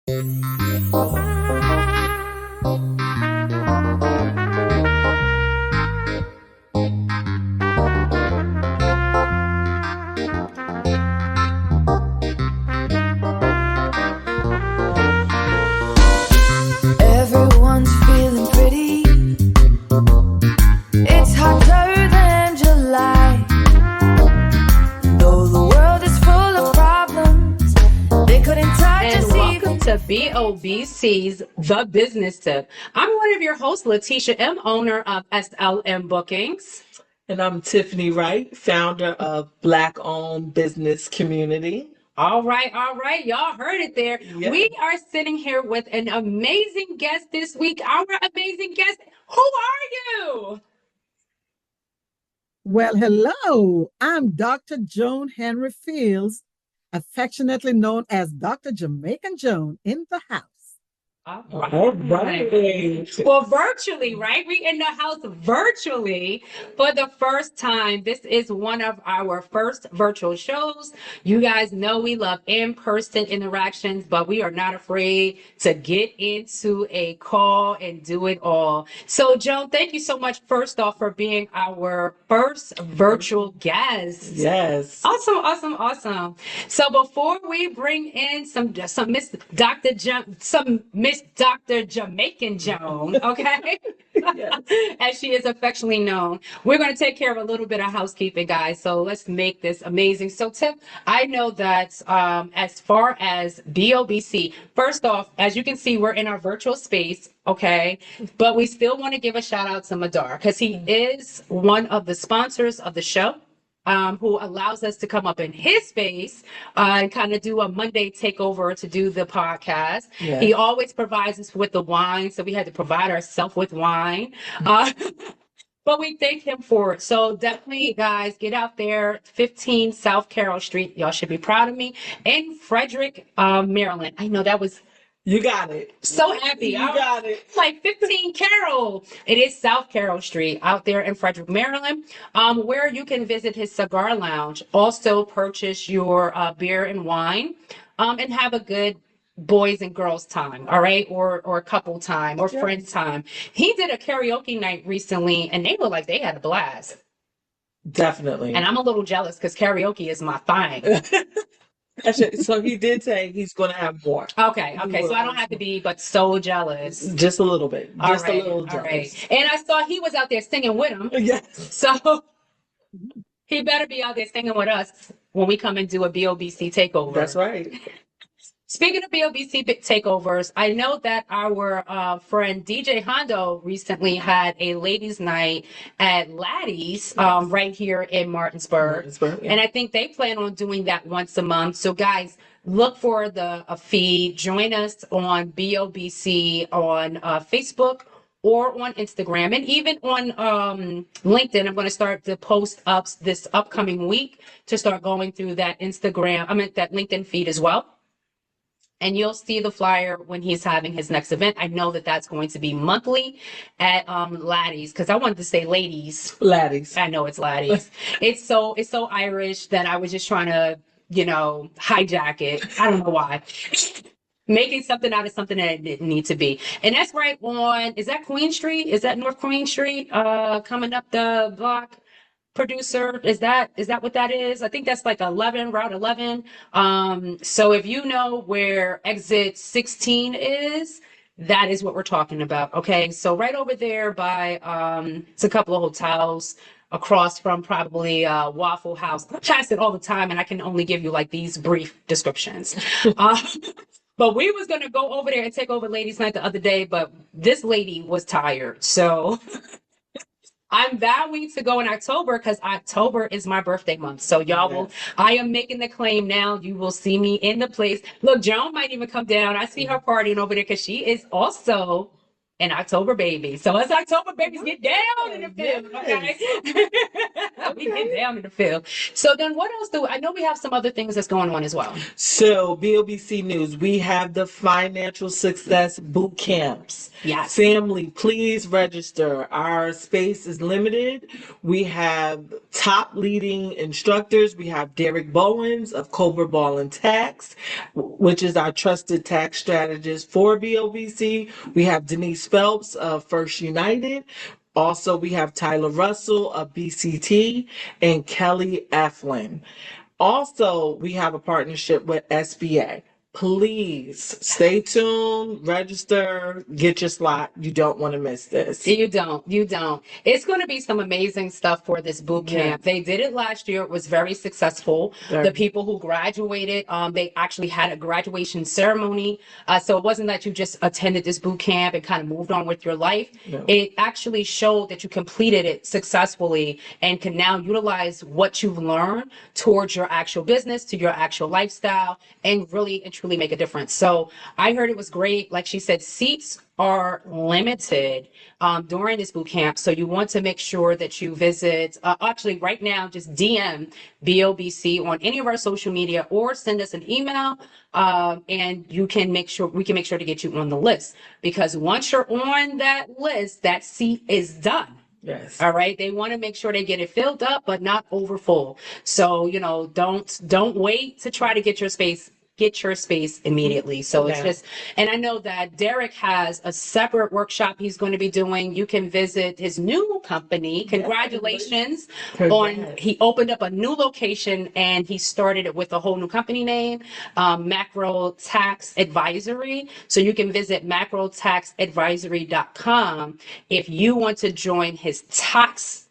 Everyone's feeling pretty. It's hotter than July. Though the world is full of problems, they couldn't touch And us welcome to BOBC's The Business Sip. I'm one of your hosts, Letitia M., owner of SLM Bookings. And I'm Tiffany Wright, founder of Black-Owned Business Community. All right. Y'all heard it there. Yeah. We are sitting here with an amazing guest this week. Our amazing guest. Who are you? Well, hello. I'm Dr. Joan Henry Fields, affectionately known as Dr. Jamaican Joan in the house. All right. Well, virtually, right? We in the house virtually for the first time. This is one of our first virtual shows. You guys know we love in-person interactions, but we are not afraid to get into a call and do it all. So, Joan, thank you so much, first off, for being our first virtual guest. Yes. Awesome. So before we bring in some Miss Dr. Jamaican Joan, okay? Yes. As she is affectionately known, we're going to take care of a little bit of housekeeping, guys. So let's make this amazing. So, Tip, I know that as far as BOBC, first off, as you can see, we're in our virtual space, okay? But we still want to give a shout out to Madar because he is one of the sponsors of the show. Who allows us to come up in his space and kind of do a Monday takeover to do the podcast. Yes. He always provides us with the wine, so we had to provide ourselves with wine. But we thank him for it. So definitely, guys, get out there. 15 South Carroll Street. Y'all should be proud of me. In Frederick, Maryland. I know that was... You got it. So happy. You got it. Like 15 Carroll. It is South Carroll Street out there in Frederick, Maryland, where you can visit his cigar lounge. Also purchase your beer and wine and have a good boys and girls time, all right? Or couple time or friends time. He did a karaoke night recently and they look like they had a blast. Definitely. And I'm a little jealous because karaoke is my thing. Actually, so he did say he's going to have more. Okay. So I don't have to be but so jealous. Just a little bit. Just a little jealous. All right. And I saw he was out there singing with him. Yes. So he better be out there singing with us when we come and do a BOBC takeover. That's right. Speaking of BOBC takeovers, I know that our friend DJ Hondo recently had a ladies' night at Laddie's right here in Martinsburg. Yeah. And I think they plan on doing that once a month. So guys, look for a feed. Join us on BOBC on Facebook or on Instagram and even on LinkedIn. I'm going to start to post up this upcoming week to start going through that that LinkedIn feed as well. And you'll see the flyer when he's having his next event. I know that that's going to be monthly at Laddie's, because I wanted to say ladies. Laddie's. I know it's Laddie's. It's so Irish that I was just trying to, hijack it. I don't know why. Making something out of something that it didn't need to be. And that's right on, is that Queen Street? Is that North Queen Street coming up the block? Producer, is that what that is? I think that's like Route 11. So if you know where exit 16 is, that is what we're talking about. Okay, so right over there by it's a couple of hotels across from probably Waffle House. I pass it all the time and I can only give you like these brief descriptions. But we was gonna go over there and take over ladies' night the other day, but this lady was tired, so I'm vowing to go in October because October is my birthday month. So y'all I am making the claim now. You will see me in the place. Look, Joan might even come down. I see her partying over there because she is also an October baby. So us October babies get down in the field, okay? We get down in the field. So then what else I know we have some other things that's going on as well. So BOBC News, we have the Financial Success Boot Camps. Yes. Family, please register. Our space is limited. We have top leading instructors. We have Derek Bowens of Cobra Ball and Tax, which is our trusted tax strategist for BOBC. We have Denise Phelps of First United. Also, we have Tyler Russell of BCT and Kelly Eflin. Also, we have a partnership with SBA. Please stay tuned, register, get your slot. You don't want to miss this. You don't. You don't. It's going to be some amazing stuff for this boot camp. They did it last year. It was very successful. The people who graduated, they actually had a graduation ceremony. So it wasn't that you just attended this boot camp and kind of moved on with your life. No. It actually showed that you completed it successfully and can now utilize what you've learned towards your actual business, to your actual lifestyle, and really and truly make a difference. So I heard it was great. Like she said, seats are limited during this boot camp. So you want to make sure that you visit, actually right now, just DM BOBC on any of our social media or send us an email, and we can make sure to get you on the list, because once you're on that list, that seat is done. Yes. All right. They want to make sure they get it filled up, but not over full. So, don't wait to try to get your space. Get your space immediately. So it's just, and I know that Derek has a separate workshop he's going to be doing. You can visit his new company. Congratulations he opened up a new location, and he started it with a whole new company name, Macro Tax Advisory. So you can visit macrotaxadvisory.com if you want to join his tax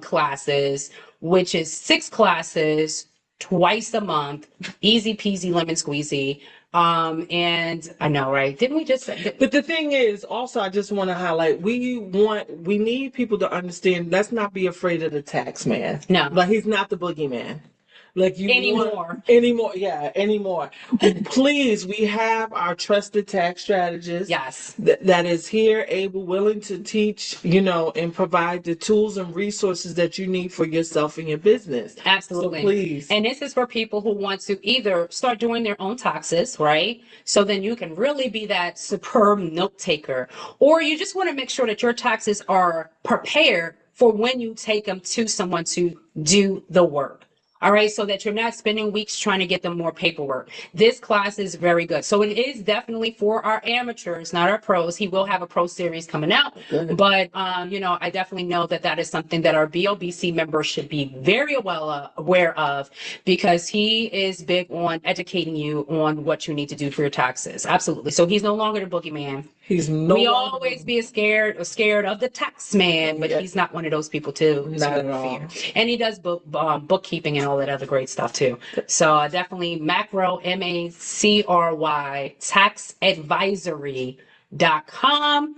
classes, which is 6 classes twice a month, easy peasy lemon squeezy. And I know, right? Didn't we just? But the thing is, also, I just want to highlight: we need people to understand. Let's not be afraid of the tax man. No, like he's not the boogeyman. Like you anymore. Please, we have our trusted tax strategist. Yes, that is here, able, willing to teach, and provide the tools and resources that you need for yourself and your business. Absolutely. So please. And this is for people who want to either start doing their own taxes, right? So then you can really be that superb note taker, or you just want to make sure that your taxes are prepared for when you take them to someone to do the work. All right, so that you're not spending weeks trying to get them more paperwork. This class is very good. So it is definitely for our amateurs, not our pros. He will have a pro series coming out. Good. But, I definitely know that is something that our BOBC members should be very well aware of, because he is big on educating you on what you need to do for your taxes. Absolutely. So he's no longer the boogeyman. We always be scared of the tax man, but he's not one of those people too. Not at all. And he does bookkeeping and all that other great stuff too. So definitely macro, MACRY, taxadvisory.com.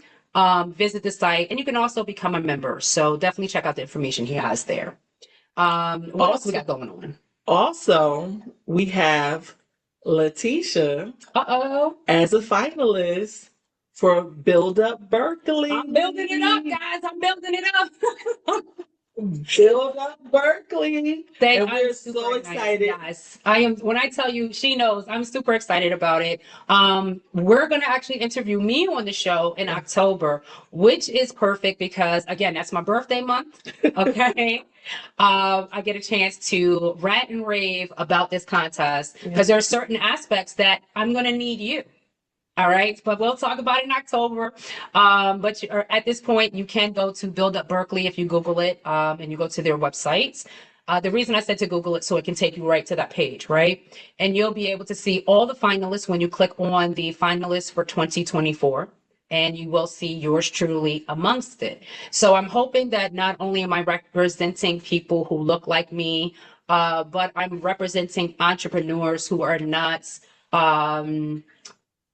Visit the site, and you can also become a member. So definitely check out the information he has there. What else we got going on? Also, we have Letitia as a finalist for Build Up Berkeley. I'm building it up, guys. I'm building it up. Build Up Berkeley. And we're so excited. Yes, I am. When I tell you, she knows, I'm super excited about it. We're going to actually interview me on the show in October, which is perfect because, again, that's my birthday month. Okay. I get a chance to rant and rave about this contest because there are certain aspects that I'm going to need you. All right, but we'll talk about it in October. But at this point, you can go to Build Up Berkeley if you Google it, and you go to their websites. The reason I said to Google it, so it can take you right to that page, right? And you'll be able to see all the finalists when you click on the finalists for 2024. And you will see yours truly amongst it. So I'm hoping that not only am I representing people who look like me, but I'm representing entrepreneurs who are not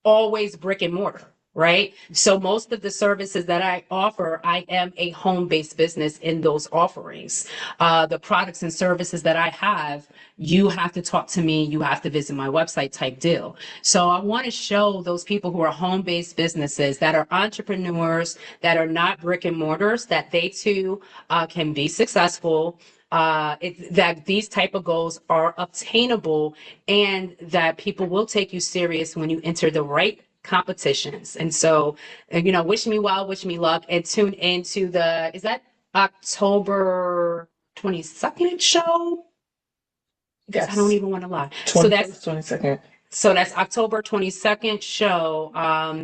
always brick and mortar, right? So most of the services that I offer, I am a home-based business in those offerings. The products and services that I have, you have to talk to me, you have to visit my website type deal. So I want to show those people who are home-based businesses, that are entrepreneurs, that are not brick and mortars, that they too can be successful, that these type of goals are obtainable, and that people will take you serious when you enter the right competitions. And so, wish me well, wish me luck, and tune into is that October 22nd show. Because Yes. I don't even want to lie. So that's 22nd. So that's October 22nd show.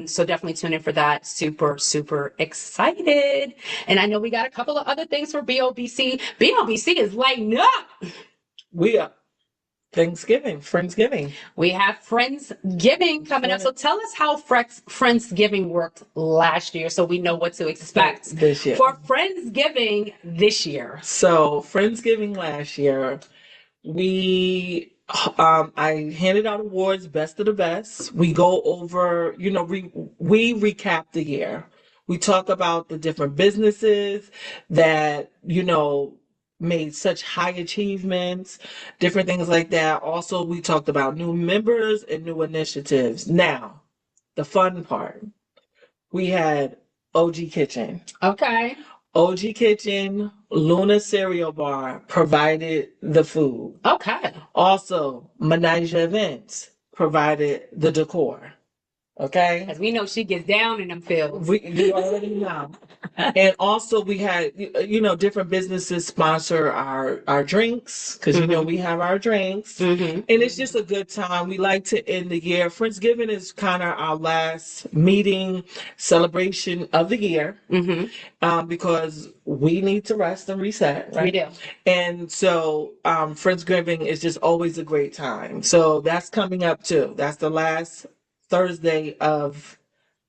So definitely tune in for that. Super, super excited. And I know we got a couple of other things for BOBC. BOBC is lighting up. We are Friendsgiving. We have Friendsgiving coming up. So tell us how Friendsgiving worked last year so we know what to expect this year. for Friendsgiving this year. So Friendsgiving last year, we I handed out awards, best of the best. We go over, we recap the year. We talk about the different businesses that, made such high achievements, different things like that. Also, we talked about new members and new initiatives. Now, the fun part. We had OG Kitchen. Okay. OG Kitchen, Luna Cereal Bar provided the food. Okay. Also, Menage Events provided the decor. Okay? Because we know she gets down in them fields. You already know. And also we had, different businesses sponsor our drinks because, we have our drinks. And it's just a good time. We like to end the year. Friendsgiving is kind of our last meeting celebration of the year because we need to rest and reset. Right? We do. And so Friendsgiving is just always a great time. So that's coming up too. That's the last Thursday of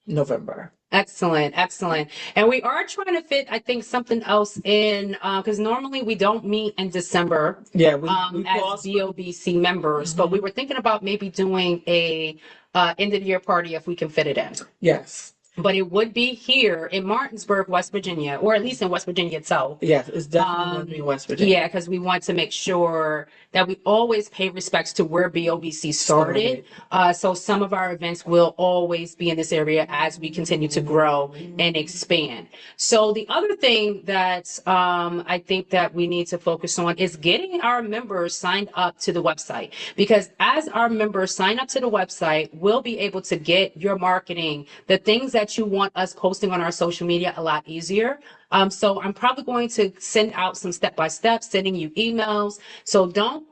November. Excellent, excellent. And we are trying to fit, I think, something else in because normally we don't meet in December. Yeah, as BOBC members, but we were thinking about maybe doing a end of the year party if we can fit it in. Yes. But it would be here in Martinsburg, West Virginia, or at least in West Virginia itself. Yes, it's definitely going to be in West Virginia. Yeah, because we want to make sure that we always pay respects to where BOBC started. So some of our events will always be in this area as we continue to grow and expand. So the other thing that I think that we need to focus on is getting our members signed up to the website. Because as our members sign up to the website, we'll be able to get your marketing, the things that you want us posting on our social media a lot easier. So I'm probably going to send out some step-by-step, sending you emails. So don't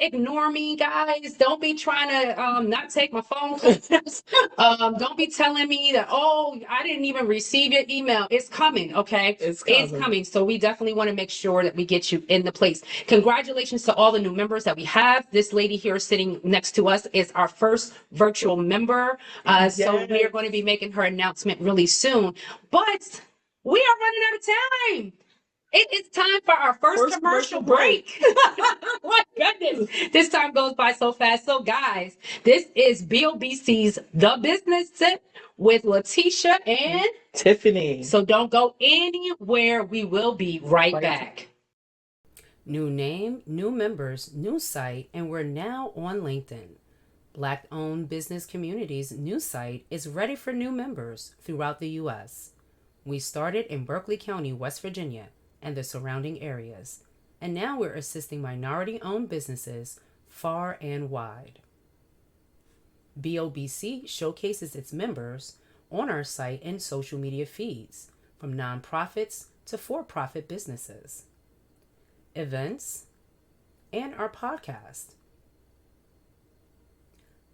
ignore me, guys. Don't be trying to not take my phone calls. Don't be telling me that, oh, I didn't even receive your email. It's coming, okay? It's coming. So we definitely want to make sure that we get you in the place. Congratulations to all the new members that we have. This lady here sitting next to us is our first virtual member. So we are going to be making her announcement really soon. But we are running out of time. It is time for our first commercial break. My goodness, this time goes by so fast. So guys, this is BOBC's The Business Sip with Letitia and Tiffany. So don't go anywhere. We will be right back. New name, new members, new site, and we're now on LinkedIn. Black-owned business community's new site is ready for new members throughout the U.S. We started in Berkeley County, West Virginia, and the surrounding areas, and now we're assisting minority-owned businesses far and wide. BOBC showcases its members on our site and social media feeds, from nonprofits to for-profit businesses, events, and our podcast.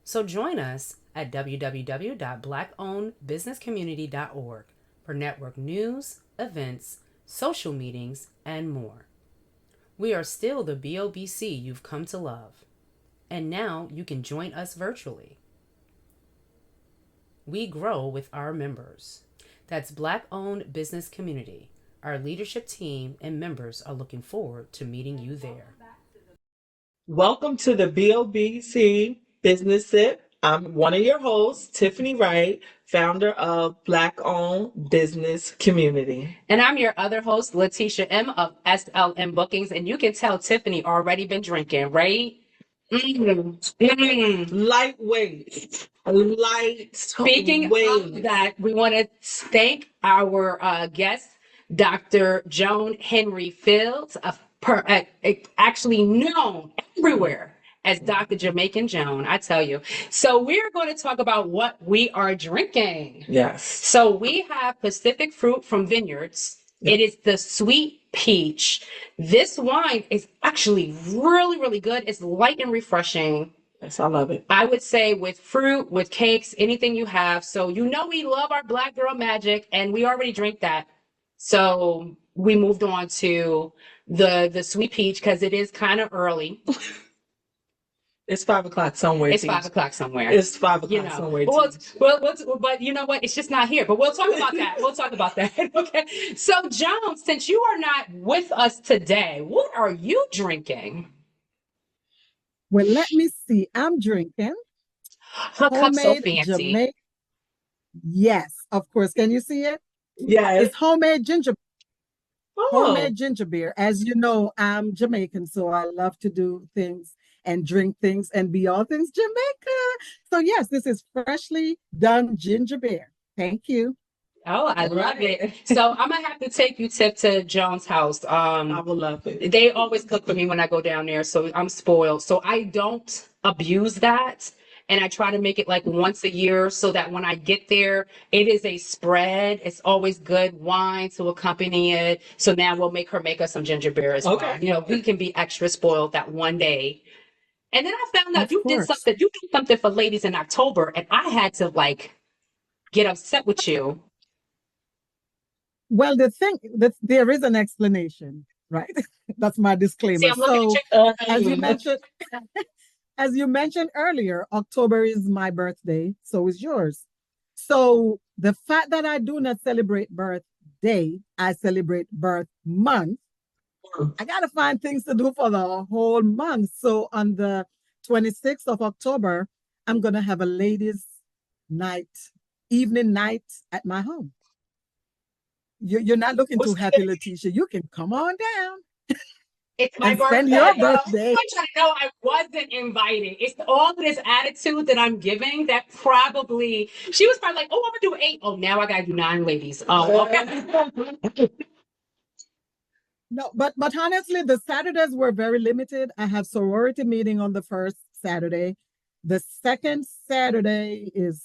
So join us at www.blackownedbusinesscommunity.org for network news, events, social meetings, and more. We are still the BOBC you've come to love, and now you can join us virtually. We grow with our members. That's Black-owned business community. Our leadership team and members are looking forward to meeting you there. Welcome to the BOBC Business Sip. I'm one of your hosts, Tiffany Wright, founder of Black-owned Business Community. And I'm your other host, Letitia M. of SLM Bookings. And you can tell Tiffany already been drinking, right? Lightweight. Speaking of that, we want to thank our guest, Dr. Joan Henry Fields, actually known everywhere as Dr. Jamaican Joan, I tell you. So we're going to talk about what we are drinking. Yes. So we have Pacific Fruit from Vineyards. Yeah. It is the sweet peach. This wine is actually really, really good. It's light and refreshing. Yes, I love it. I would say with fruit, with cakes, anything you have. So you know we love our Black Girl Magic, and we already drink that. So we moved on to the sweet peach because it is kind of early. It's 5 o'clock somewhere. It's Teach. 5 o'clock somewhere. It's 5 You o'clock know, somewhere. well, Teach. but you know what? It's just not here. But we'll talk about that. We'll talk about that. Okay. So, Joan, since you are not with us today, what are you drinking? Well, let me see. I'm drinking Her cup's so homemade fancy. Jamaican. Yes, of course. Can you see it? Yes. It's homemade Oh, ginger beer. As you know, I'm Jamaican, so I love to do things and drink things and be all things Jamaica. So yes, this is freshly done ginger beer. Thank you. Oh, I love right. it. So I'm gonna have to take you, Tip, to Joan's house. I will love it. They always cook for me when I go down there, so I'm spoiled. So I don't abuse that. And I try to make it like once a year so that when I get there, it is a spread. It's always good wine to accompany it. So now we'll make her make us some ginger beer as well. Okay. You know, we can be extra spoiled that one day. And then I found out Of course. you did something for ladies in October, and I had to like get upset with you. Well, the thing that there is an explanation, right? That's my See, disclaimer. I'm looking So, at as you Um, mentioned, as you mentioned earlier, October is my birthday, so is yours. So, the fact that I do not celebrate birthday, I celebrate birth month. I got to find things to do for the whole month. So, on the 26th of October, I'm going to have a ladies' night, evening night at my home. You're not looking what's too the happy, Letitia. You can come on down it's my and spend birthday. your I birthday. want you to know I wasn't invited. It's all this attitude that I'm giving that probably she was probably like, oh, I'm gonna do 8. Oh, now I gotta do 9 ladies. Oh, okay. No, but honestly, the Saturdays were very limited. I have sorority meeting on the first Saturday. The second Saturday is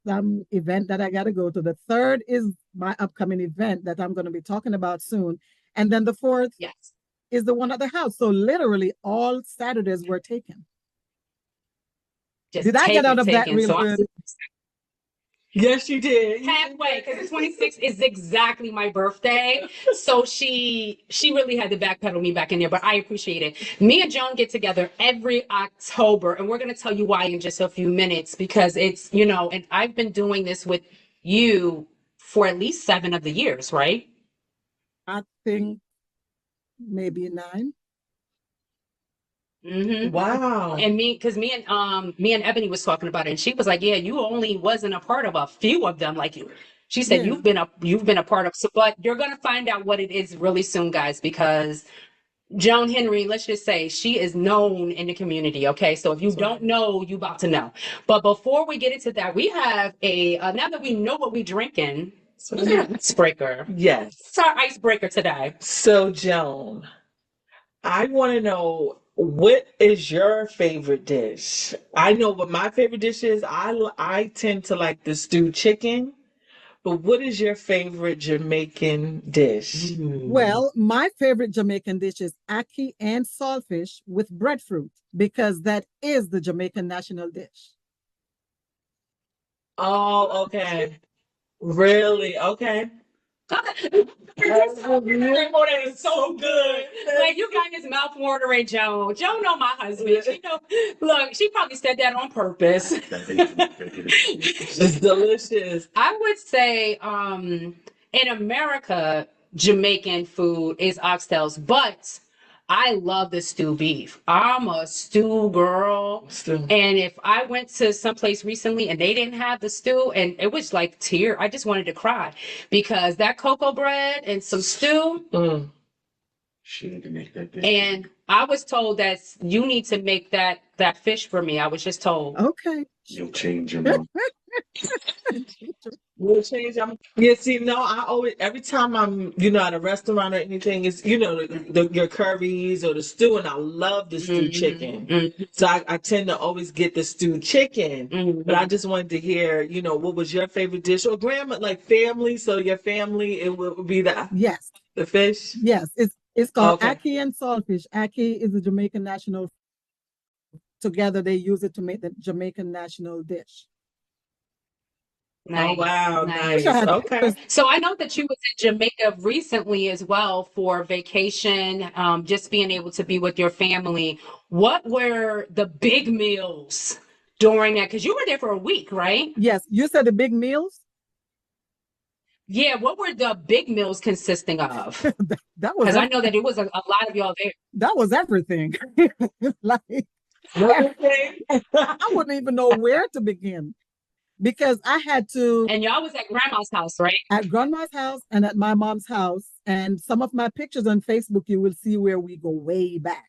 some event that I got to go to. The third is my upcoming event that I'm going to be talking about soon. And then the fourth Yes. is the one at the house. So literally all Saturdays were taken. Just Did I get out of that taking. real So I'm good? Yes, you did. halfway because the 26th is exactly my birthday. So she really had to backpedal me back in there, but I appreciate it. Me and Joan get together every October, and we're gonna tell you why in just a few minutes because it's, you know, and I've been doing this with you for at least 7 of the years, right? I think maybe 9. Mm-hmm. Wow. And because me and Ebony was talking about it, and she was like, "Yeah, you only wasn't a part of a few of them, like you." She said, Yeah. you've been a part of." So, but you're gonna find out what it is really soon, guys, because Joan Henry, let's just say she is known in the community. Okay, so if you don't know, you about to know. But before we get into that, we have a now that we know what we drinking, so we have an icebreaker. Yes. It's our icebreaker today. So, Joan, I want to know what is your favorite dish? I know what my favorite dish is. I tend to like the stewed chicken, but what is your favorite Jamaican dish? Well, my favorite Jamaican dish is ackee and saltfish with breadfruit because that is the Jamaican national dish. Oh, okay. Really? Okay. That is so good. Like you got his mouth watering, Joan. Joan know my husband. She know. Look, she probably said that on purpose. It's delicious. I would say, in America, Jamaican food is oxtails, but I love the stew beef. I'm a stew girl. Still. And if I went to someplace recently and they didn't have the stew and it was like tear, I just wanted to cry because that cocoa bread and some stew. Mm. And I was told that you need to make that fish for me. I was just told. Okay. You'll change your mind. Will change. Yeah, see, no, I always, every time I'm, at a restaurant or anything, it's, your curries or the stew, and I love the stewed chicken. So I tend to always get the stewed chicken. But I just wanted to hear, what was your favorite dish or grandma, like family? So your family, it would be Yes, the fish? yes. It's called Okay. ackee and saltfish. Ackee is the Jamaican national. Together, they use it to make the Jamaican national dish. Oh, wow, nice. nice. Okay. So I know that you was in Jamaica recently as well for vacation, just being able to be with your family. What were the big meals during that? Because you were there for a week, right? Yes, you said the big meals. Yeah, what were the big meals consisting of? That was Because I know that it was a lot of y'all there. that was everything. Like Okay. I wouldn't even know where to begin because I had to And y'all was at grandma's house, right? at grandma's house and at my mom's house. And some of my pictures on Facebook, you will see where we go way back.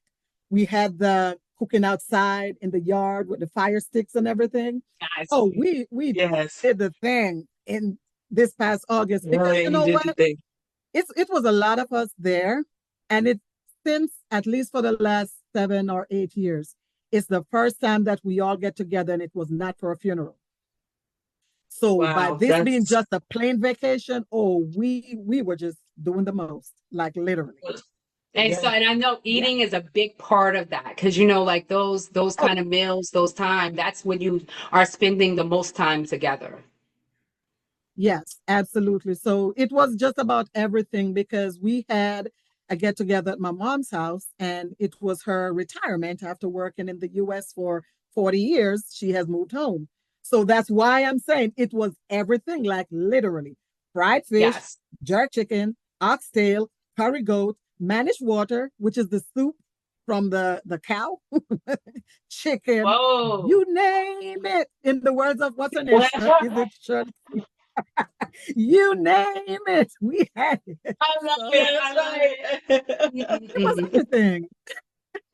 We had the cooking outside in the yard with the fire sticks and everything. Guys, Oh, we Yes. did the thing in this past August because Really, you you know did what? the thing. It was a lot of us there, and it since at least for the last 7 or 8 years, it's the first time that we all get together, and it was not for a funeral. So by Wow, this being that's just a plain vacation, oh, we were just doing the most, like literally. and so, yeah. and I know Yeah. eating is a big part of that because like those Oh, kind of meals, those time, that's when you are spending the most time together. yes, absolutely. So it was just about everything because we had a get together at my mom's house, and it was her retirement after working in the US for 40 years. She has moved home. So that's why I'm saying it was everything, like literally fried fish, Yes. jerk chicken, oxtail, curry goat, mannish water, which is the soup from the cow, chicken, Whoa. you name it. In the words of what's her name? Is it Shirley? You name it, we had it. I love So it. That's right. it was everything.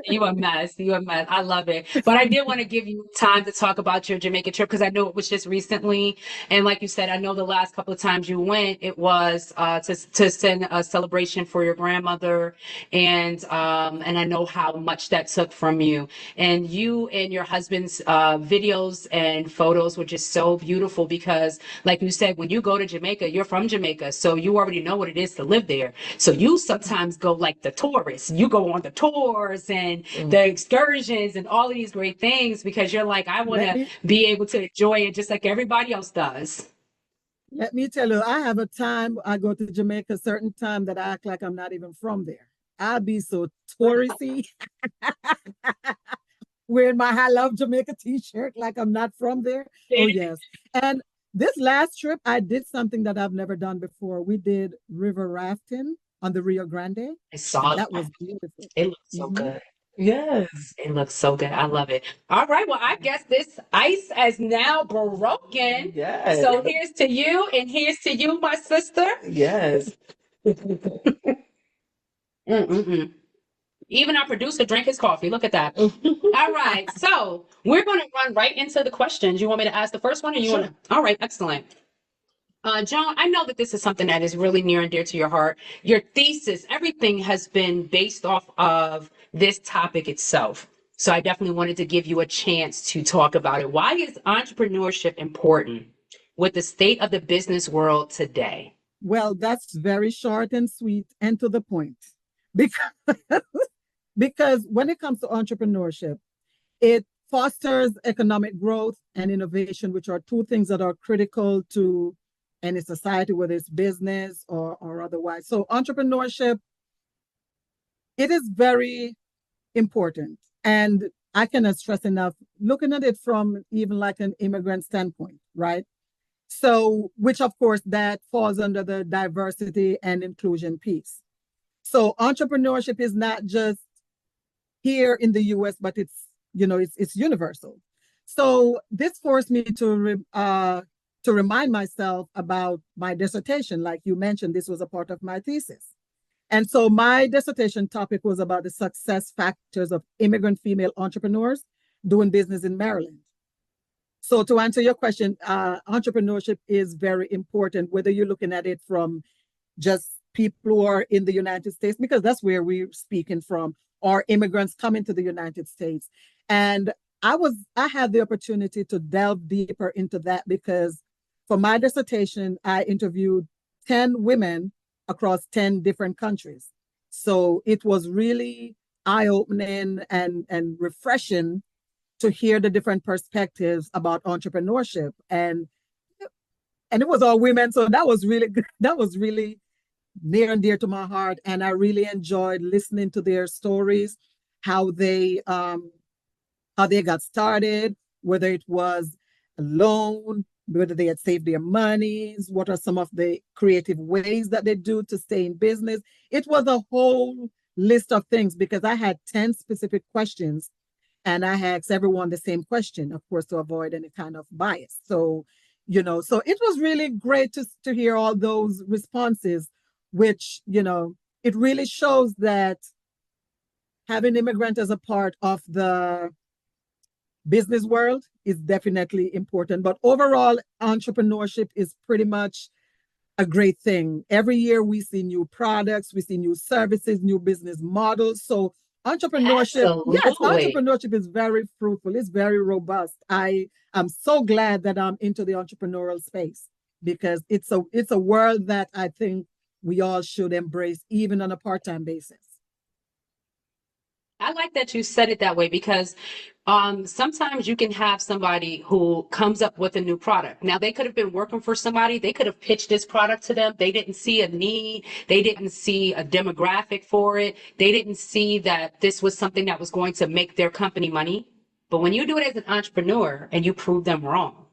You a mess. You a mess. I love it. But I did want to give you time to talk about your Jamaica trip because I know it was just recently. And like you said, I know the last couple of times you went, it was to send a celebration for your grandmother. And I know how much that took from you. And you and your husband's videos and photos were just so beautiful because, like you said, when you go to Jamaica, you're from Jamaica. So you already know what it is to live there. So you sometimes go like the tourists. You go on the tours and the excursions and all of these great things because you're like, I want Let to me be able to enjoy it just like everybody else does. let me tell you, I have a time I go to Jamaica, a certain time that I act like I'm not even from there. I be so touristy, wearing my I love Jamaica t-shirt like I'm not from there. Oh yes. And this last trip, I did something that I've never done before. We did river rafting on the Rio Grande, I saw and that. that was beautiful. It looks so Mhm. good. Yes. It looks so good. I love it. All right. Well, I guess this ice is now broken. Yes. So here's to you, and here's to you, my sister. Yes. Mm-mm-mm. Even our producer drank his coffee. Look at that. All right. So we're going to run right into the questions. You want me to ask the first one, or you want to? All right. Excellent. Joan, I know that this is something that is really near and dear to your heart. Your thesis, everything has been based off of this topic itself. So I definitely wanted to give you a chance to talk about it. Why is entrepreneurship important with the state of the business world today? Well, that's very short and sweet and to the point. Because because when it comes to entrepreneurship, it fosters economic growth and innovation, which are two things that are critical to any society, whether it's business or otherwise. So entrepreneurship, it is very important. And I cannot stress enough, looking at it from even like an immigrant standpoint, right? So, which of course that falls under the diversity and inclusion piece. So entrepreneurship is not just here in the US, but it's universal. So this forced me to remind myself about my dissertation. Like you mentioned, this was a part of my thesis. And so my dissertation topic was about the success factors of immigrant female entrepreneurs doing business in Maryland. So to answer your question, entrepreneurship is very important, whether you're looking at it from just people who are in the United States, because that's where we're speaking from, or immigrants coming to the United States. And I had the opportunity to delve deeper into that because for my dissertation, I interviewed 10 women across 10 different countries. So it was really eye-opening and refreshing to hear the different perspectives about entrepreneurship. And it was all women. So that was really good. That was really near and dear to my heart. And I really enjoyed listening to their stories, how they got started, whether it was a loan, whether they had saved their monies, what are some of the creative ways that they do to stay in business. It was a whole list of things because I had 10 specific questions and I asked everyone the same question, of course, to avoid any kind of bias. So, so it was really great to hear all those responses, which, it really shows that having immigrant as a part of the business world is definitely important. But overall, entrepreneurship is pretty much a great thing. Every year we see new products, we see new services, new business models. So entrepreneurship, yes, Absolutely. entrepreneurship is very fruitful. It's very robust. I am so glad that I'm into the entrepreneurial space because it's a world that I think we all should embrace, even on a part-time basis. I like that you said it that way because sometimes you can have somebody who comes up with a new product. Now, they could have been working for somebody. They could have pitched this product to them. They didn't see a need. They didn't see a demographic for it. They didn't see that this was something that was going to make their company money. But when you do it as an entrepreneur and you prove them wrong,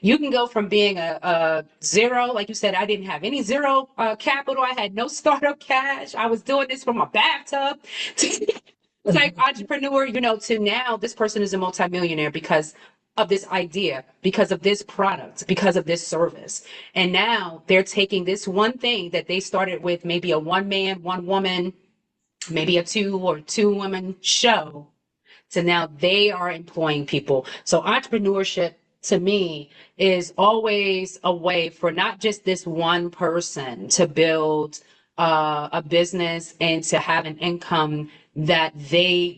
you can go from being a zero, like you said, I didn't have any zero capital. I had no startup cash. I was doing this from my bathtub. Type entrepreneur, to now this person is a multimillionaire because of this idea, because of this product, because of this service. And now they're taking this one thing that they started with, maybe a one man, one woman, maybe a two or two woman show. So now they are employing people. So entrepreneurship to me is always a way for not just this one person to build a business and to have an income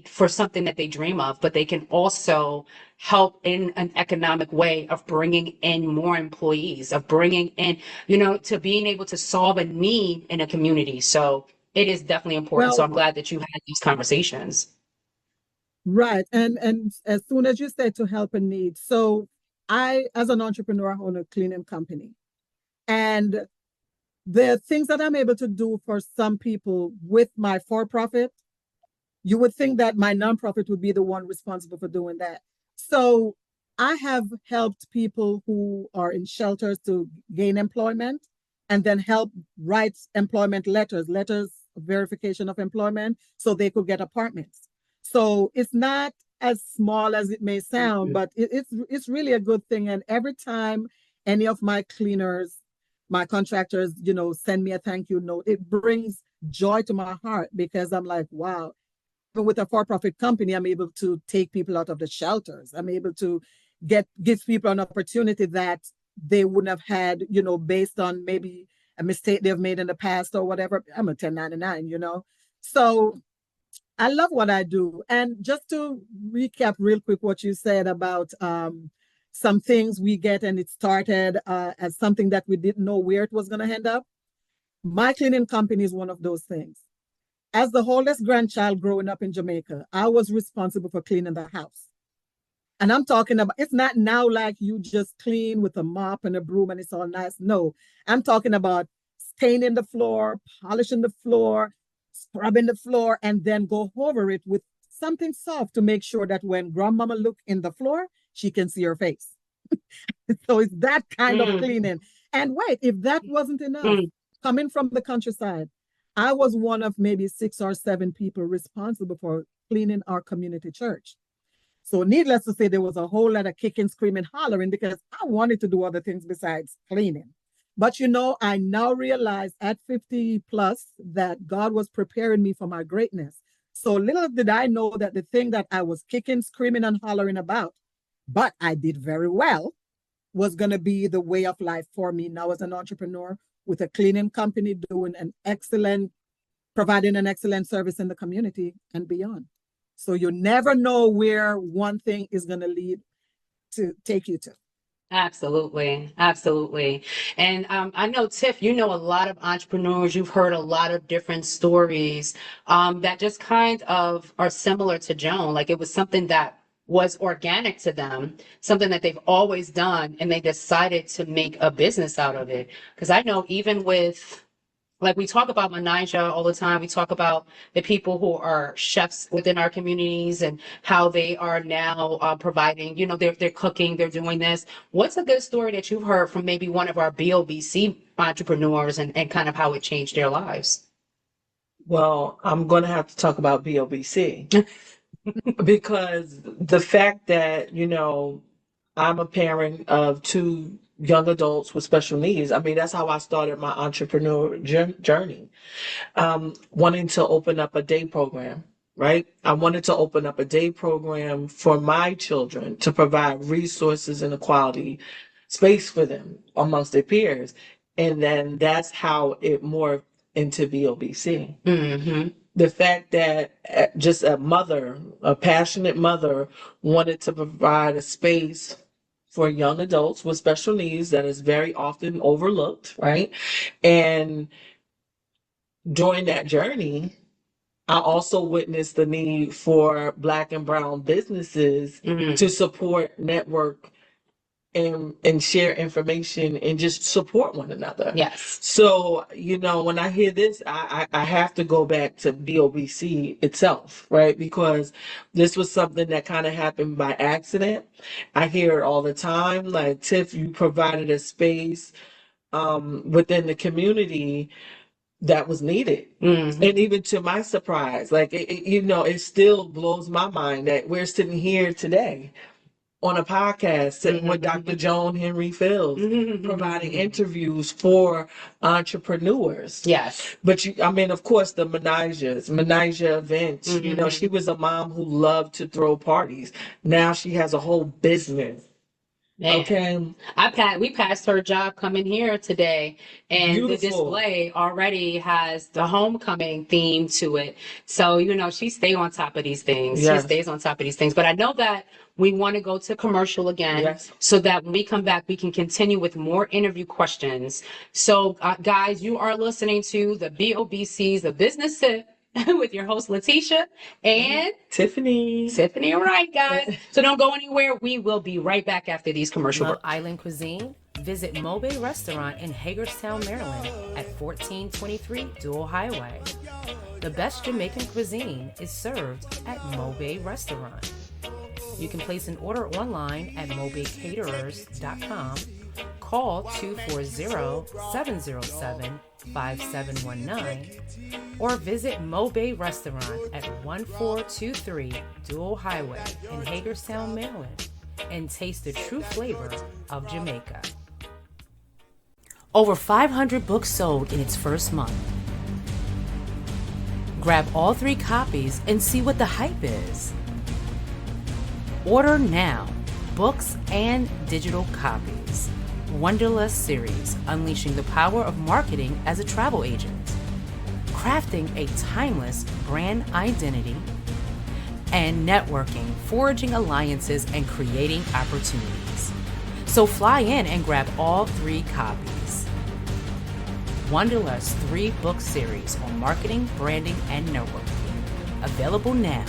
for something that they dream of, but they can also help in an economic way of bringing in more employees, of bringing in, to being able to solve a need in a community. So it is definitely important. So Well, I'm glad that you had these conversations. right. And as soon as you said to help a need, so I, as an entrepreneur, own a cleaning company. And the things that I'm able to do for some people with my for-profit, you would think that my nonprofit would be the one responsible for doing that. So I have helped people who are in shelters to gain employment and then help write employment letters of verification of employment so they could get apartments. So it's not as small as it may sound, but it's really a good thing. And every time any of my cleaners, my contractors, send me a thank you note, it brings joy to my heart because I'm like, wow, even with a for-profit company, I'm able to take people out of the shelters. I'm able to give people an opportunity that they wouldn't have had, based on maybe a mistake they've made in the past or whatever. I'm a 1099. So I love what I do. And just to recap real quick what you said about some things we get and it started as something that we didn't know where it was going to end up. My cleaning company is one of those things. As the oldest grandchild growing up in Jamaica, I was responsible for cleaning the house. And I'm talking about, it's not now like you just clean with a mop and a broom and it's all nice. No, I'm talking about staining the floor, polishing the floor, scrubbing the floor, and then go over it with something soft to make sure that when grandmama look in the floor, she can see her face. So it's that kind of cleaning. And wait, if that wasn't enough, coming from the countryside, I was one of maybe 6 or 7 people responsible for cleaning our community church. So needless to say, there was a whole lot of kicking, screaming, hollering because I wanted to do other things besides cleaning. But I now realize at 50 plus that God was preparing me for my greatness. So little did I know that the thing that I was kicking, screaming, and hollering about, but I did very well, was going to be the way of life for me now as an entrepreneur with a cleaning company providing an excellent service in the community and beyond. So you never know where one thing is going to lead to take you to. Absolutely, absolutely. And I know, Tiff, you know a lot of entrepreneurs. You've heard a lot of different stories that just kind of are similar to Joan. Like it was something that was organic to them, something that they've always done, and they decided to make a business out of it. Because I know even with like we talk about Menija all the time. We talk about the people who are chefs within our communities and how they are now providing, you know, they're cooking, they're doing this. What's a good story that you've heard from maybe one of our BOBC entrepreneurs and kind of how it changed their lives? Well, I'm going to have to talk about BOBC because the fact that, I'm a parent of two young adults with special needs. I mean, that's how I started my entrepreneur journey. Wanting to open up a day program, right? I wanted to open up a day program for my children to provide resources and a quality space for them amongst their peers. And then that's how it morphed into BOBC. Mm-hmm. The fact that just a passionate mother, wanted to provide a space for young adults with special needs that is very often overlooked, right? And during that journey, I also witnessed the need for Black and Brown businesses Mm-hmm. to support, network, and share information and just support one another. Yes. So, when I hear this, I have to go back to BOBC itself, right? Because this was something that kind of happened by accident. I hear it all the time. Like, Tiff, you provided a space within the community that was needed. Mm-hmm. And even to my surprise, like, it still blows my mind that we're sitting here today on a podcast sitting with Dr. Joan Henry Fields, providing interviews for entrepreneurs. Yes. But of course, the Menija events, she was a mom who loved to throw parties. Now she has a whole business. Man. Okay. We passed her job coming here today, and Beautiful. the display already has the homecoming theme to it. So, she stay on top of these things. Yes. She stays on top of these things. But I know that we want to go to commercial again, Yes. so that when we come back, we can continue with more interview questions. So, guys, you are listening to the BOBC's The Business Sip with your host, Letitia and Tiffany. All right, guys. So don't go anywhere. We will be right back after these commercial Love breaks. island cuisine? Visit Mobe Restaurant in Hagerstown, Maryland at 1423 Dual Highway. The best Jamaican cuisine is served at Mobe Restaurant. You can place an order online at mobecaterers.com. Call 240-707-5719 or visit Mobe Restaurant at 1423 Dual Highway in Hagerstown, Maryland, and taste the true flavor of Jamaica. Over 500 books sold in its first month. Grab all 3 copies and see what the hype is. Order now, books and digital copies. Wanderlust series, unleashing the power of marketing as a travel agent, crafting a timeless brand identity, and networking, forging alliances, and creating opportunities. So fly in and grab all 3 copies. Wanderlust 3-book series on marketing, branding, and networking. Available now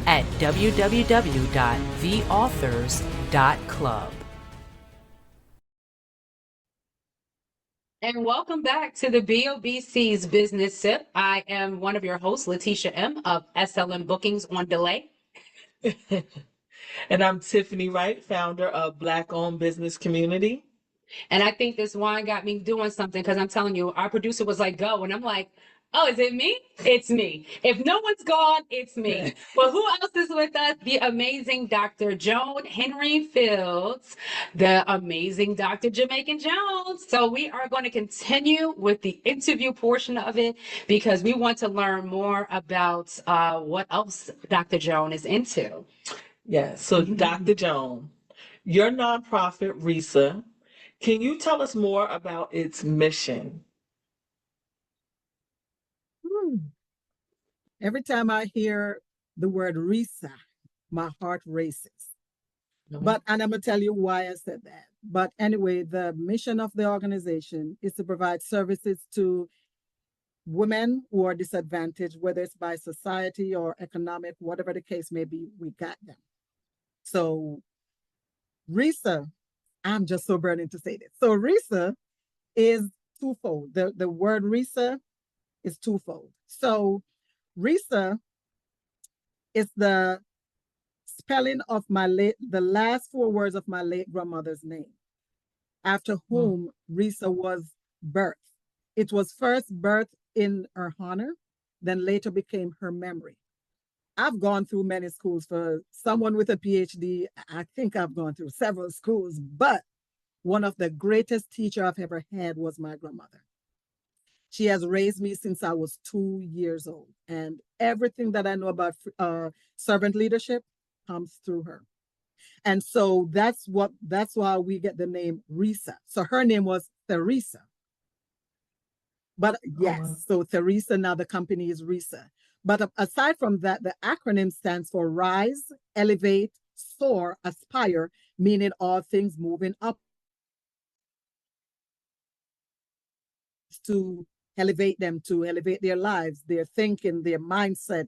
at www.theauthors.club. And welcome back to the BOBC's Business Sip. I am one of your hosts, Letitia M. of SLM Bookings on Delay. And I'm Tiffany Wright, founder of Black-Owned Business Community. And I think this wine got me doing something because I'm telling you, our producer was like, go. And I'm like, oh, is it me? It's me. If no one's gone, it's me. Well, who else is with us? The amazing Dr. Joan Henry Fields, the amazing Dr. Jamaican Jones. So we are going to continue with the interview portion of it because we want to learn more about what else Dr. Joan is into. Yes. So, Dr. Joan, your nonprofit, RISA, can you tell us more about its mission? Hmm. Every time I hear the word RISA, my heart races. Mhm. But, and I'm going to tell you why I said that. But anyway, the mission of the organization is to provide services to women who are disadvantaged, whether it's by society or economic, whatever the case may be, we got them. So, RISA, I'm just so burning to say this. So, RISA is twofold. The word RISA is twofold. So, RISA is the spelling of the last four words of my late grandmother's name, after whom Risa was birthed. It was first birthed in her honor, then later became her memory. I've gone through many schools. For someone with a PhD, I think I've gone through several schools, but one of the greatest teacher I've ever had was my grandmother. She has raised me since I was 2 years old, and everything that I know about servant leadership comes through her. And so that's why we get the name Risa. So her name was Theresa. But yes, so Theresa, now the company is Risa. But aside from that, the acronym stands for Rise, Elevate, Soar, Aspire, meaning all things moving up to elevate them, to elevate their lives, their thinking, their mindset,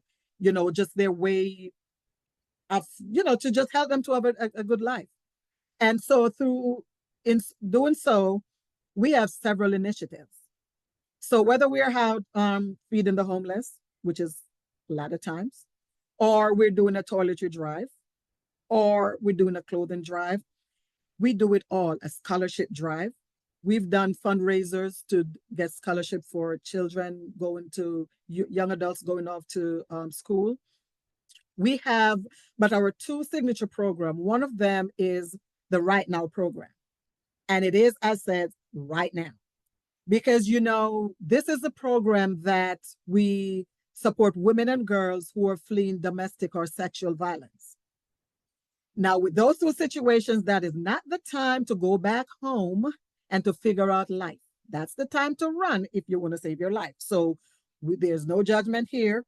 just their way of, to just help them to have a good life. And so in doing so, we have several initiatives. So whether we're out feeding the homeless, which is a lot of times, or we're doing a toiletry drive, or we're doing a clothing drive, we do it all. A scholarship drive. We've done fundraisers to get scholarship for children going to young adults going off to school. We have, but our two signature program, one of them is the Right Now program. And it is, as said, right now. Because, this is a program that we support women and girls who are fleeing domestic or sexual violence. Now, with those two situations, that is not the time to go back home and to figure out life. That's the time to run if you want to save your life. So there's no judgment here.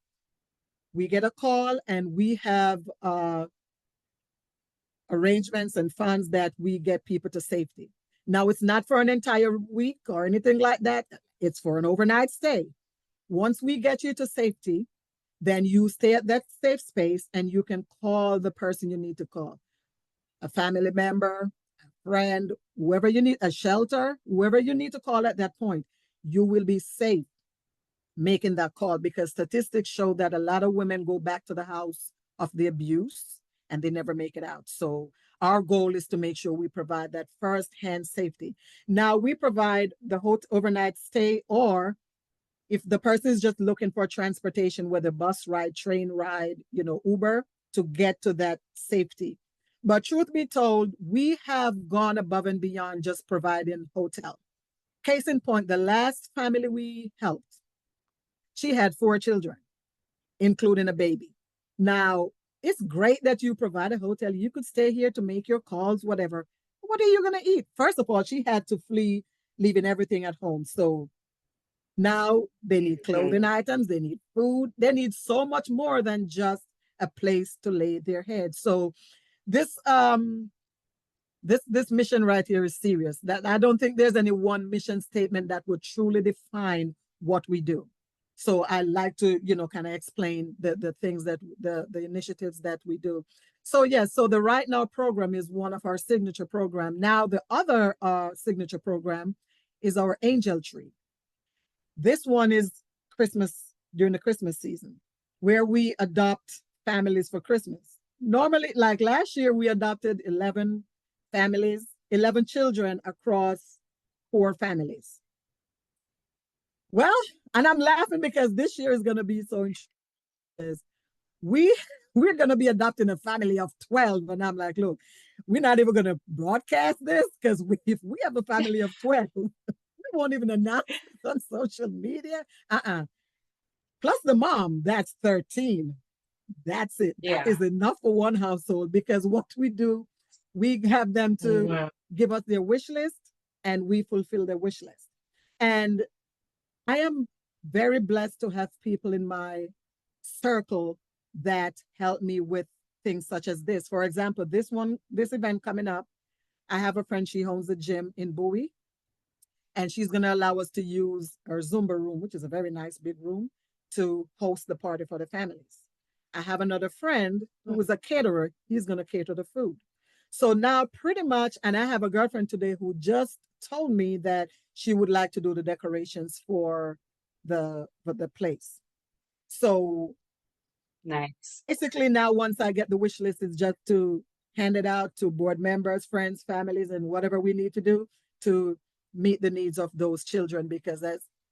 We get a call and we have arrangements and funds that we get people to safety. Now, it's not for an entire week or anything like that. It's for an overnight stay. Once we get you to safety, then you stay at that safe space and you can call the person you need to call. A family member, a friend, whoever you need, a shelter, whoever you need to call at that point, you will be safe making that call, because statistics show that a lot of women go back to the house of the abuse and they never make it out. So our goal is to make sure we provide that first-hand safety. Now, we provide the whole overnight stay, or if the person is just looking for transportation, whether bus ride, train ride, Uber, to get to that safety. But truth be told, we have gone above and beyond just providing hotel. Case in point, the last family we helped, she had 4 children, including a baby. Now, it's great that you provide a hotel. You could stay here to make your calls, whatever. What are you going to eat? First of all, she had to flee, leaving everything at home. So now they need clothing items, they need food, they need so much more than just a place to lay their head. So this this mission right here is serious. That I don't think there's any one mission statement that would truly define what we do. So I like to, kind of explain the things that the initiatives that we do. So yes, so the Right Now program is one of our signature program. Now the other signature program is our Angel Tree. This one is Christmas, during the Christmas season, where we adopt families for Christmas. Normally, like last year, we adopted 11 families, 11 children across 4 families. Well, and I'm laughing because this year is going to be so interesting. We're going to be adopting a family of 12. And I'm like, look, we're not even going to broadcast this, because if we have a family of 12, we won't even announce it on social media. Plus the mom, that's 13. That's it. Yeah. That is enough for one household, because what we do, we have them to Wow. give us their wish list and we fulfill their wish list. And I am very blessed to have people in my circle that help me with things such as this. For example, this event coming up, I have a friend, she owns a gym in Bowie, and she's going to allow us to use her Zumba room, which is a very nice big room, to host the party for the families. I have another friend who is a caterer. He's going to cater the food. So now pretty much, and I have a girlfriend today who just told me that she would like to do the decorations for the place. So Nice. basically now, once I get the wish list, it's just to hand it out to board members, friends, families, and whatever we need to do to meet the needs of those children. Because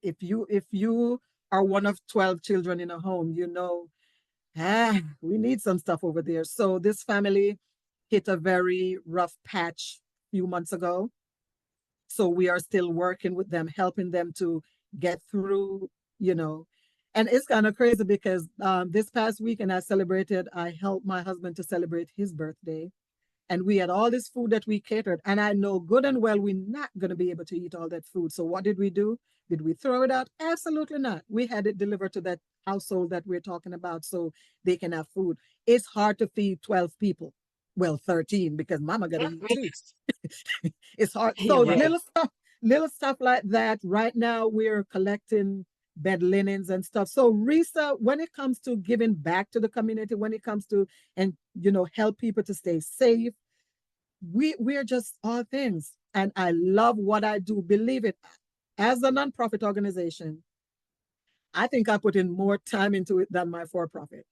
if you are one of 12 children in a home, we need some stuff over there. So this family hit a very rough patch a few months ago. So we are still working with them, helping them to get through, And it's kind of crazy because this past weekend I helped my husband to celebrate his birthday. And we had all this food that we catered. And I know good and well we're not going to be able to eat all that food. So what did we do? Did we throw it out? Absolutely not. We had it delivered to that household that we're talking about so they can have food. It's hard to feed 12 people. Well, 13, because mama got to eat too. It's hard. So Right. little stuff like that. Right now we're collecting bed linens and stuff. So Risa, when it comes to giving back to the community, when it comes to help people to stay safe, we're just all things. And I love what I do. Believe it, as a nonprofit organization, I think I put in more time into it than my for-profit.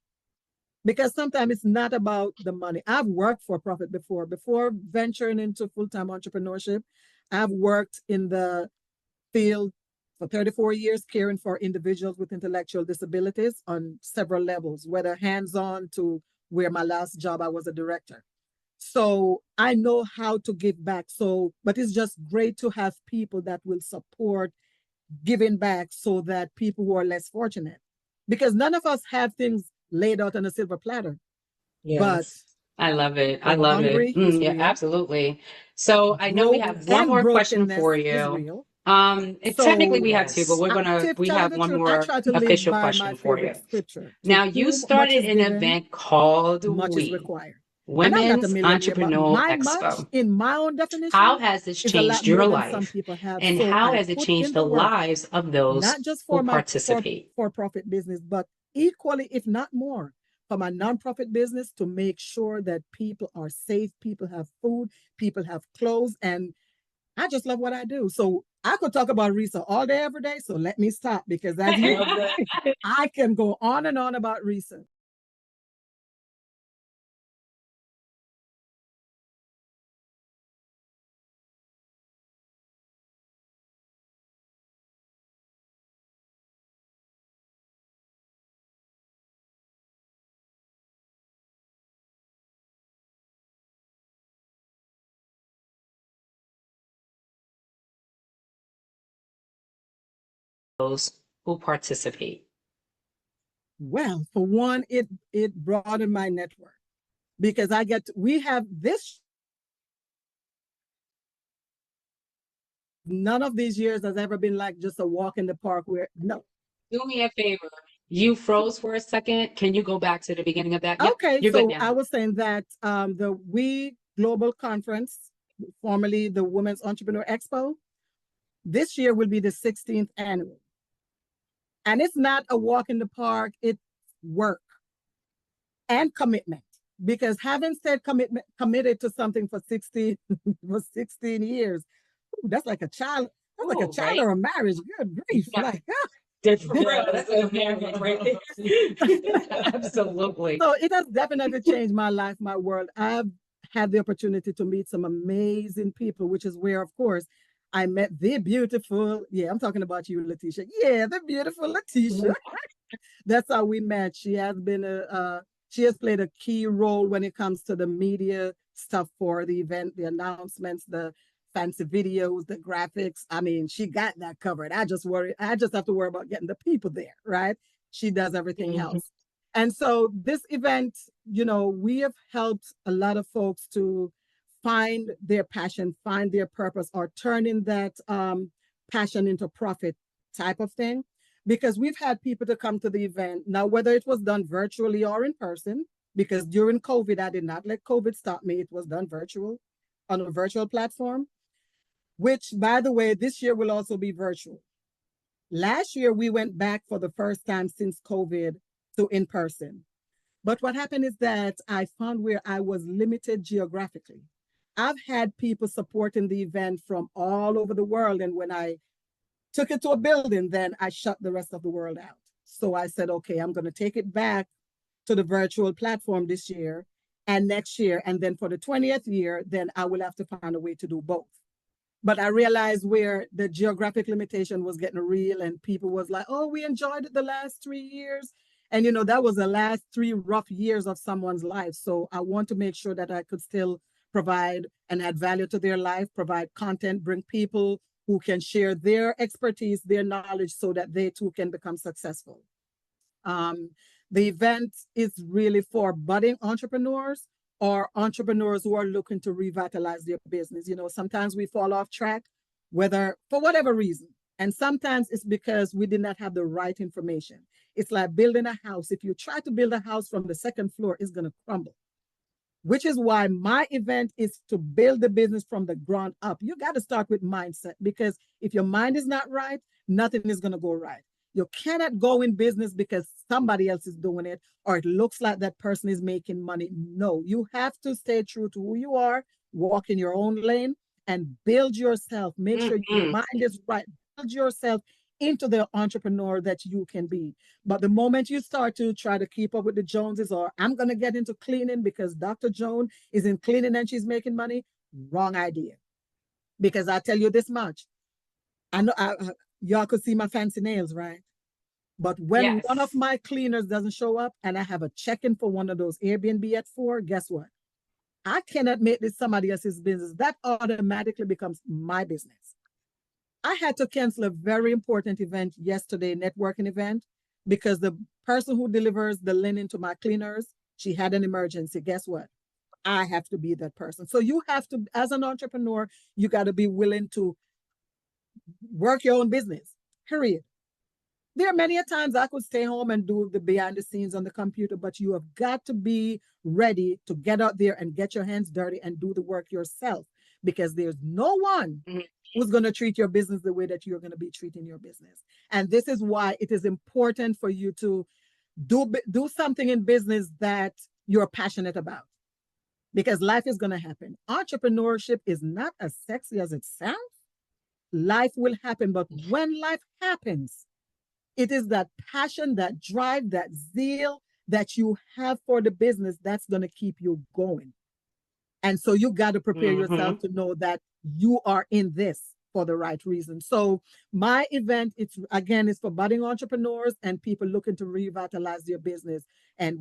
Because sometimes it's not about the money. I've worked for profit before venturing into full-time entrepreneurship. I've worked in the field for 34 years, caring for individuals with intellectual disabilities on several levels, whether hands-on to where my last job, I was a director. So I know how to give back. But it's just great to have people that will support giving back so that people who are less fortunate, because none of us have things laid out on a silver platter. Yes. But I love it. the hungry is Yeah, real. absolutely. So I know we have one more question for Is you. real. Technically we have two, but we Tell have the one truth, I more try to live official by question my for you. favorite scripture. To Now, you whom much started is an given, event called much is required. And I'm not a Women's millionaire, but Entrepreneurial my much, Expo. in my own How definition, has this is a lot changed your more than some life? people have. And So how I has it put changed in the the work, lives of those not just who for my participate? for-profit business, but equally, if not more, for my nonprofit business, to make sure that people are safe, people have food, people have clothes, and I just love what I do. So I could talk about Risa all day, every day. So let me stop, because as you I can go on and on about Risa. Those who participate. Well, for one, it broadened my network, because we have this. None of these years has ever been like just a walk in the park where, no. Do me a favor. You froze for a second. Can you go back to the beginning of that? Yep, Okay, you're good so now. I was saying that the We Global Conference, formerly the Women's Entrepreneur Expo, this year will be the 16th annual. And it's not a walk in the park, it's work and commitment. Because having said committed to something for 16 years, ooh, that's like a child. That's like a child Right? or a marriage. Good grief! Yeah. Like, That's like a marriage right there. Absolutely. so it has definitely changed my life, my world. I've had the opportunity to meet some amazing people, which is where, of course, I met the beautiful. Yeah, I'm talking about you, Letitia. Yeah, the beautiful Letitia. That's how we met. She has played a key role when it comes to the media stuff for the event, the announcements, the fancy videos, the graphics. I mean, she got that covered. I just have to worry about getting the people there, right? She does everything else. And so this event, we have helped a lot of folks to find their passion, find their purpose, or turning that passion into profit type of thing. Because we've had people to come to the event now, whether it was done virtually or in person, because during COVID, I did not let COVID stop me. It was done virtual on a virtual platform, which, by the way, this year will also be virtual. Last year, we went back for the first time since COVID to in person. But what happened is that I found where I was limited geographically. I've had people supporting the event from all over the world. And when I took it to a building, then I shut the rest of the world out. So I said, okay, I'm going to take it back to the virtual platform this year and next year. And then for the 20th year, then I will have to find a way to do both. But I realized where the geographic limitation was getting real and people was like, oh, we enjoyed it the last 3 years. And, that was the last 3 rough years of someone's life. So I want to make sure that I could still provide and add value to their life, provide content, bring people who can share their expertise, their knowledge, so that they too can become successful. The event is really for budding entrepreneurs or entrepreneurs who are looking to revitalize their business. Sometimes we fall off track, whether for whatever reason. And sometimes it's because we did not have the right information. It's like building a house. If you try to build a house from the second floor, it's going to crumble. Which is why my event is to build the business from the ground up. You got to start with mindset, because if your mind is not right, nothing is going to go right. You cannot go in business because somebody else is doing it or it looks like that person is making money. No, you have to stay true to who you are, walk in your own lane, and build yourself. Make sure your mind is right. Build yourself into the entrepreneur that you can be. But the moment you start to try to keep up with the Joneses, or I'm going to get into cleaning because Dr. Joan is in cleaning and she's making money, wrong idea. Because I tell you this much, I know y'all could see my fancy nails, right? But when one of my cleaners doesn't show up and I have a check-in for one of those Airbnb at 4, guess what? I cannot make this somebody else's business. That automatically becomes my business. I had to cancel a very important event yesterday, networking event, because the person who delivers the linen to my cleaners, she had an emergency. Guess what? I have to be that person. So you have to, as an entrepreneur, you got to be willing to work your own business, period. There are many a times I could stay home and do the behind the scenes on the computer, but you have got to be ready to get out there and get your hands dirty and do the work yourself, because there's no one who's going to treat your business the way that you're going to be treating your business. And this is why it is important for you to do something in business that you're passionate about, because life is going to happen. Entrepreneurship is not as sexy as it sounds. Life will happen, but when life happens, it is that passion, that drive, that zeal that you have for the business that's going to keep you going. And so you got to prepare yourself to know that you are in this for the right reason. So my event, it's for budding entrepreneurs and people looking to revitalize their business. And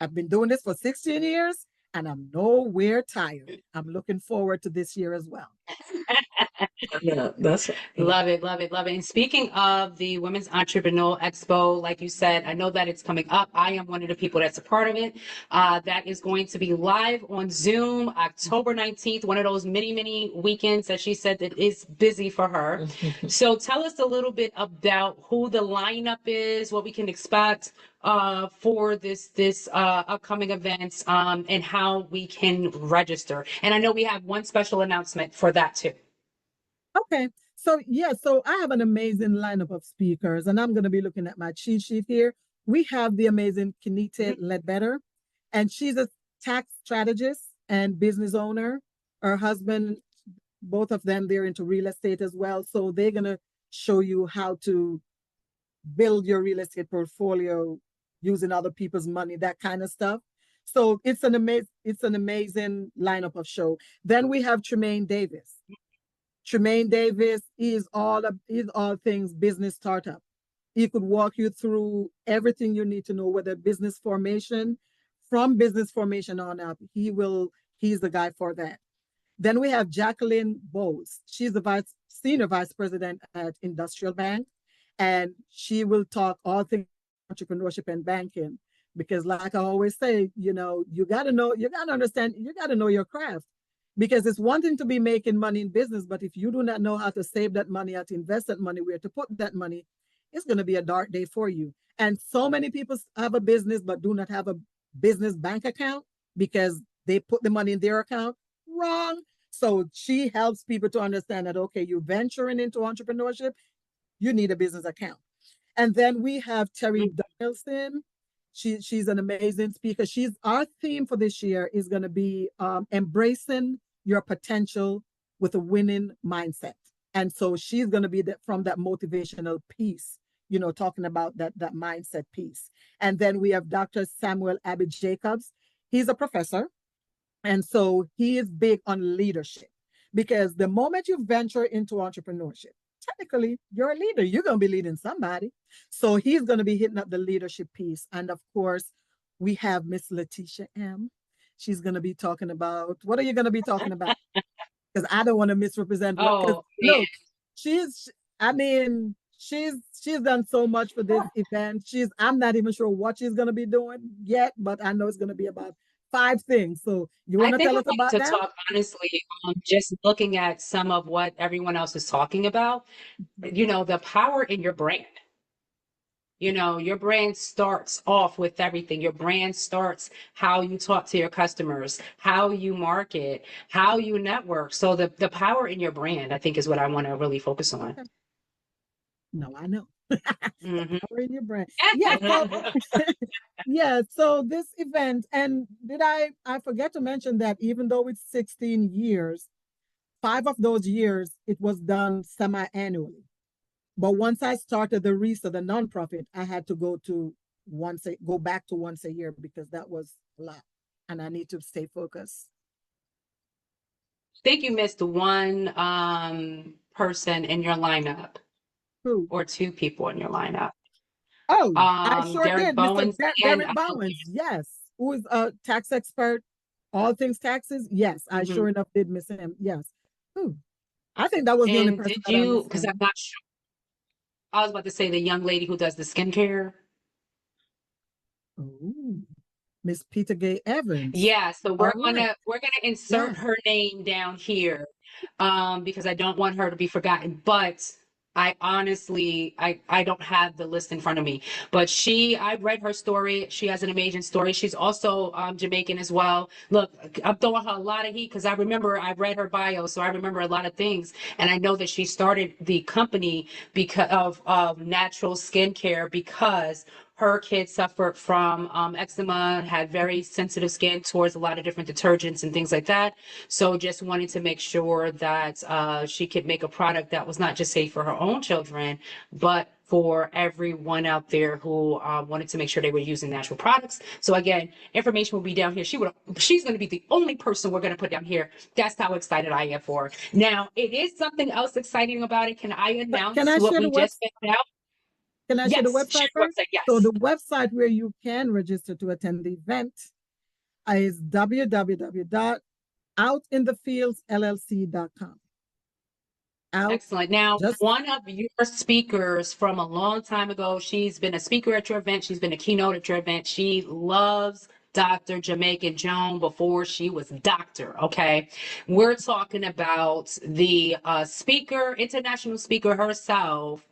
I've been doing this for 16 years and I'm nowhere tired. I'm looking forward to this year as well. Yeah, that's Love it, love it, love it. And speaking of the Women's Entrepreneurial Expo, like you said, I know that it's coming up. I am one of the people that's a part of it. That is going to be live on Zoom October 19th, one of those mini weekends that she said that is busy for her. So tell us a little bit about who the lineup is, what we can expect for this upcoming events, and how we can register. And I know we have one special announcement for that too. Okay. So I have an amazing lineup of speakers, and I'm going to be looking at my cheat sheet here. We have the amazing Kenita Ledbetter, and she's a tax strategist and business owner. Her husband, both of them, they're into real estate as well. So they're going to show you how to build your real estate portfolio using other people's money, that kind of stuff. So it's an amazing lineup of show. Then we have Tremaine Davis. Tremaine Davis is all things business startup. He could walk you through everything you need to know, whether business formation, from business formation on up. He's the guy for that. Then we have Jacqueline Bowes. She's the senior vice president at Industrial Bank, and she will talk all things entrepreneurship and banking. Because like I always say, you gotta know, you gotta understand, you gotta know your craft. Because it's one thing to be making money in business, but if you do not know how to save that money, how to invest that money, where to put that money, it's going to be a dark day for you. And so many people have a business but do not have a business bank account because they put the money in their account. Wrong. So she helps people to understand that, okay, you're venturing into entrepreneurship, you need a business account. And then we have Terry Donaldson. She's an amazing speaker. Our theme for this year is going to be embracing your potential with a winning mindset. And so she's going to be from that motivational piece, talking about that mindset piece. And then we have Dr. Samuel Abbey Jacobs. He's a professor. And so he is big on leadership, because the moment you venture into entrepreneurship, technically you're a leader. You're going to be leading somebody. So he's going to be hitting up the leadership piece. And of course, we have Miss Letitia M. She's going to be talking about, what are you going to be talking about? Because I don't want to misrepresent. Oh, look, she's done so much for this event. I'm not even sure what she's going to be doing yet, but I know it's going to be about 5 things. So you want to tell us about that? Talk honestly, just looking at some of what everyone else is talking about, the power in your brand. Your brand starts off with everything. Your brand starts how you talk to your customers, how you market, how you network. So the power in your brand, I think, is what I want to really focus on. Okay. No, I know. Power in your brand. So this event, and I forget to mention that even though it's 16 years, 5 of those years it was done semi-annually. But once I started the RESA, the nonprofit, I had to go back to once a year, because that was a lot, and I need to stay focused. I think you missed one person in your lineup. Who? Or 2 people in your lineup. Oh, I sure Derek did. Bowens Mr. Derek Bowens, yes. Who is a tax expert, all things taxes. Yes, I sure enough did miss him. Yes. I think that was the only person. Did you, because I'm not sure. I was about to say the young lady who does the skincare. Oh, Miss Peter Gay Evans. Yeah, so we're gonna insert her name down here, because I don't want her to be forgotten. But I honestly, I don't have the list in front of me, but I read her story. She has an amazing story. She's also Jamaican as well. Look, I'm throwing her a lot of heat because I read her bio, so I remember a lot of things. And I know that she started the company because of natural skincare, because her kids suffered from eczema, had very sensitive skin towards a lot of different detergents and things like that. So just wanted to make sure that she could make a product that was not just safe for her own children, but for everyone out there who wanted to make sure they were using natural products. So again, information will be down here. She's going to be the only person we're going to put down here. That's how excited I am for her. Now, it is something else exciting about it. Can I announce what we just found out? Can I share the website first? Yes. So the website where you can register to attend the event is www.outinthefieldslllc.com. Excellent. Now, one of your speakers from a long time ago, she's been a speaker at your event. She's been a keynote at your event. She loves Dr. Jamaican Joan before she was doctor. Okay. We're talking about the international speaker herself,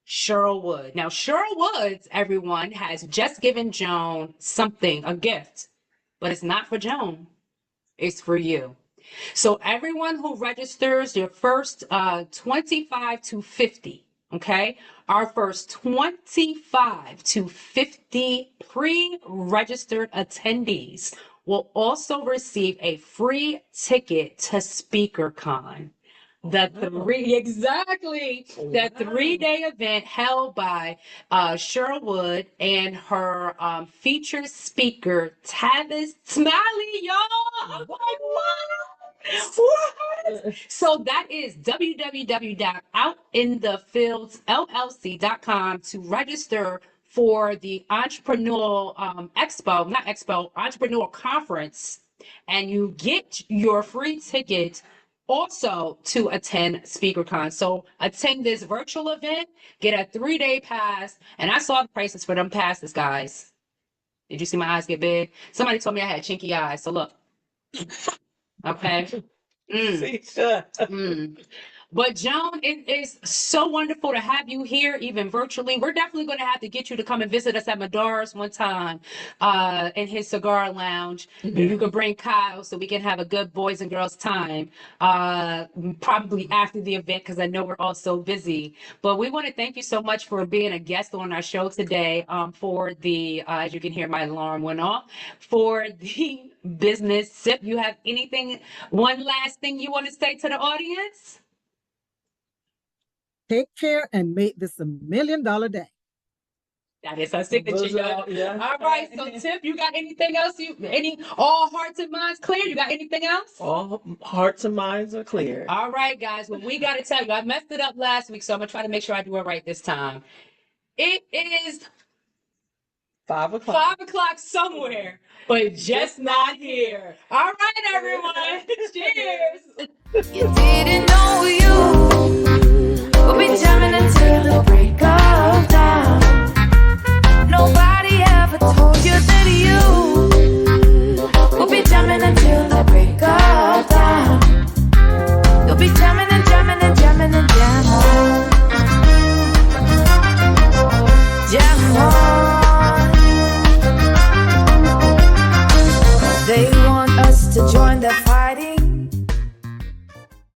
Cheryl Wood. Now, Cheryl Woods, everyone, has just given Joan a gift, but it's not for Joan. It's for you. So everyone who registers, your first 25 to 50, okay? Our first 25 to 50 pre-registered attendees will also receive a free ticket to SpeakerCon. The 3-day event held by Cheryl Wood and her featured speaker Tavis Smiley, y'all. I'm like, what? So that is www.outinthefieldslllc.com to register for the Entrepreneurial Conference, and you get your free ticket also to attend SpeakerCon. So attend this virtual event, get a 3-day pass, and I saw the prices for them passes, guys. Did you see my eyes get big? Somebody told me I had chinky eyes, so look. Okay. See, sure. But Joan, it is so wonderful to have you here, even virtually. We're definitely going to have to get you to come and visit us at Madara's one time, in his cigar lounge. And you can bring Kyle so we can have a good boys and girls time, probably after the event, because I know we're all so busy. But we want to thank you so much for being a guest on our show today, for the, as you can hear, my alarm went off, for the business sip. You have anything, one last thing you want to say to the audience? Take care and make this $1 million day. That is her signature, y'all. Yeah. All right, so Tip, you got anything else? All hearts and minds clear? You got anything else? All hearts and minds are clear. All right, guys. Well, we got to tell you, I messed it up last week, so I'm gonna try to make sure I do it right this time. It is 5 o'clock. 5 o'clock somewhere, but just not here. All right, everyone. Cheers. You didn't know